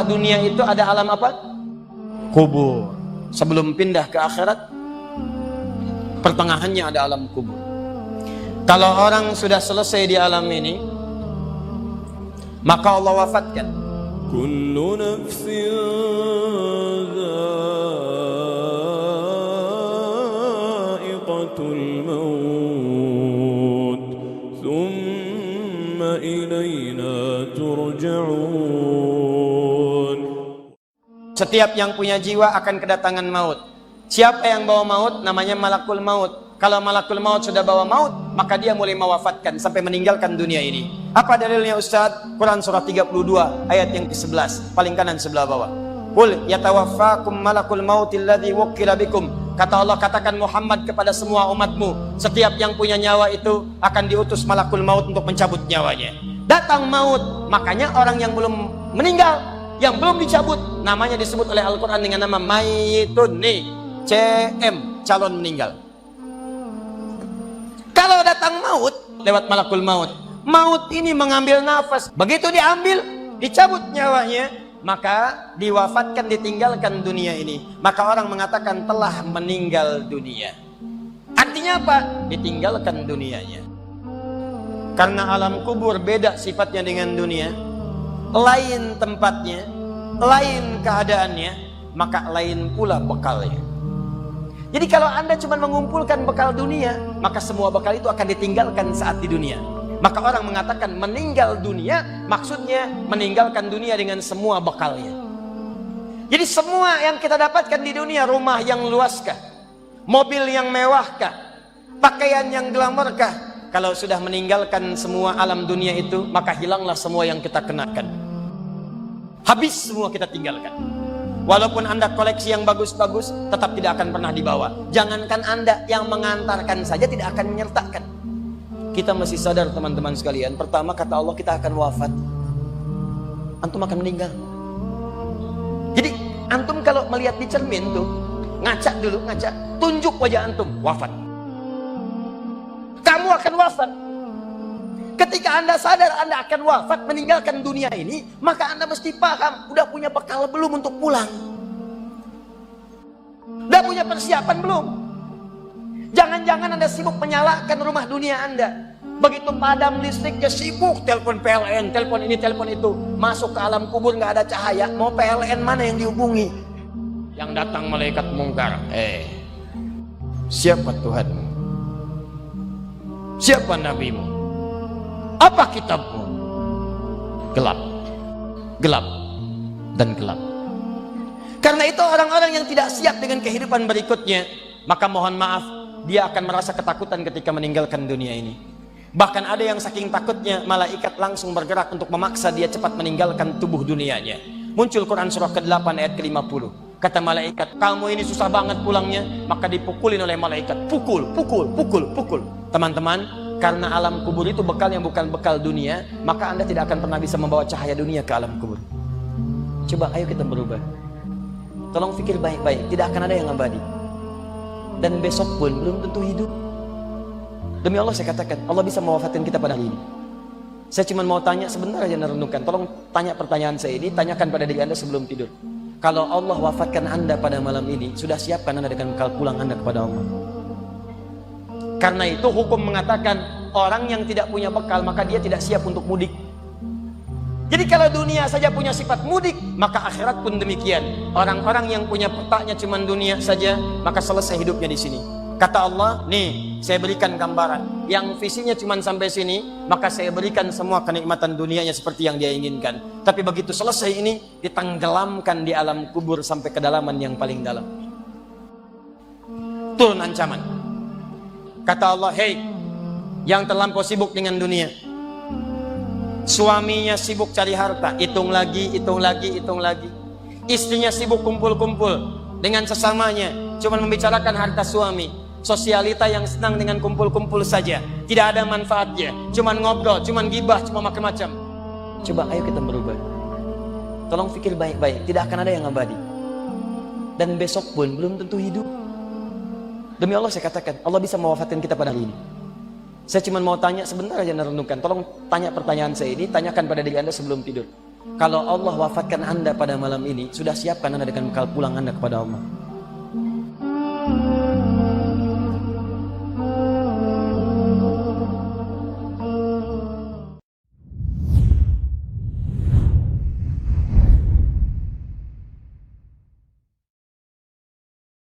dunia itu ada alam apa? Kubur. Sebelum pindah ke akhirat, pertengahannya ada alam kubur. Kalau orang sudah selesai di alam ini, maka Allah wafatkan. Kullu nafsin dha'iqatul maut, thumma ilayna turja'un. Setiap yang punya jiwa akan kedatangan maut. Siapa yang bawa maut namanya malakul maut. Kalau malakul maut sudah bawa maut, maka dia mulai mewafatkan sampai meninggalkan dunia ini. Apa dalilnya Ustaz? Quran surah 32 ayat yang ke-11, paling kanan sebelah bawah. Qul yatawaffakum malakul mautil ladzi wukkila bikum. Kata Allah, katakan Muhammad kepada semua umatmu, setiap yang punya nyawa itu akan diutus malakul maut untuk mencabut nyawanya. Datang maut, makanya orang yang belum meninggal, yang belum dicabut, namanya disebut oleh Al-Quran dengan nama mayitun. Nih, CM, calon meninggal. Kalau datang maut lewat malakul maut, maut ini mengambil nafas. Begitu diambil, dicabut nyawanya, maka diwafatkan, ditinggalkan dunia ini. Maka orang mengatakan telah meninggal dunia. Artinya apa? Ditinggalkan dunianya. Karena alam kubur beda sifatnya dengan dunia, lain tempatnya, lain keadaannya, maka lain pula bekalnya. Jadi kalau Anda cuma mengumpulkan bekal dunia, maka semua bekal itu akan ditinggalkan saat di dunia. Maka orang mengatakan meninggal dunia, maksudnya meninggalkan dunia dengan semua bekalnya. Jadi semua yang kita dapatkan di dunia, rumah yang luaskah, mobil yang mewahkah, pakaian yang glamourkah, kalau sudah meninggalkan semua alam dunia itu, maka hilanglah semua yang kita kenakan. Habis semua kita tinggalkan. Walaupun Anda koleksi yang bagus-bagus, tetap tidak akan pernah dibawa. Jangankan Anda, yang mengantarkan saja tidak akan menyertakan. Kita mesti sadar teman-teman sekalian, pertama kata Allah kita akan wafat. Antum akan meninggal. Jadi antum kalau melihat di cermin tuh, ngaca dulu, ngaca, tunjuk wajah antum, wafat. Kamu akan wafat. Ketika Anda sadar Anda akan wafat, meninggalkan dunia ini, maka Anda mesti paham, udah punya bekal belum untuk pulang? Udah punya persiapan belum? Jangan-jangan Anda sibuk menyalakan rumah dunia Anda. Begitu padam listriknya, sibuk telepon PLN, telepon ini, telepon itu. Masuk ke alam kubur nggak ada cahaya, mau PLN mana yang dihubungi? Yang datang malaikat mungkar. Siapa Tuhanmu? Siapa nabimu? Apa kitabmu? Gelap, gelap, dan gelap. Karena itu orang-orang yang tidak siap dengan kehidupan berikutnya, maka mohon maaf, dia akan merasa ketakutan ketika meninggalkan dunia ini. Bahkan ada yang saking takutnya, malaikat langsung bergerak untuk memaksa dia cepat meninggalkan tubuh dunianya. Muncul Quran surah ke-8 ayat ke-50. Kata malaikat, kamu ini susah banget pulangnya, maka dipukulin oleh malaikat. Pukul, pukul, pukul, pukul. Teman-teman, karena alam kubur itu bekal yang bukan bekal dunia, maka Anda tidak akan pernah bisa membawa cahaya dunia ke alam kubur. Coba ayo kita berubah. Tolong pikir baik-baik, tidak akan ada yang abadi. Dan besok pun belum tentu hidup. Demi Allah saya katakan, Allah bisa mewafatkan kita pada hari ini. Saya cuma mau tanya sebentar aja merenungkan. Tolong tanya pertanyaan saya ini, tanyakan pada diri Anda sebelum tidur. Kalau Allah wafatkan Anda pada malam ini, sudah siapkan Anda dengan bekal pulang Anda kepada Allah? Karena itu hukum mengatakan orang yang tidak punya bekal maka dia tidak siap untuk mudik. Jadi kalau dunia saja punya sifat mudik, maka akhirat pun demikian. Orang-orang yang punya petaknya cuma dunia saja, maka selesai hidupnya di sini. Kata Allah, nih saya berikan gambaran. Yang visinya cuma sampai sini, maka saya berikan semua kenikmatan dunianya seperti yang dia inginkan. Tapi begitu selesai ini, ditenggelamkan di alam kubur sampai kedalaman yang paling dalam. Turun ancaman. Kata Allah, hei, yang terlampau sibuk dengan dunia, suaminya sibuk cari harta, hitung lagi, hitung lagi, hitung lagi. Istrinya sibuk kumpul-kumpul dengan sesamanya, cuma membicarakan harta suami. Sosialita yang senang dengan kumpul-kumpul saja, tidak ada manfaatnya, cuma ngobrol, cuma gibah, cuma macam-macam. Coba ayo kita berubah. Tolong pikir baik-baik, tidak akan ada yang abadi. Dan besok pun belum tentu hidup. Demi Allah saya katakan, Allah bisa mewafatkan kita pada hari ini. Saya cuma mau tanya sebentar aja merenungkan. Tolong tanya pertanyaan saya ini, tanyakan pada diri Anda sebelum tidur. Kalau Allah wafatkan Anda pada malam ini, sudah siapkan Anda dengan bekal pulang Anda kepada Allah.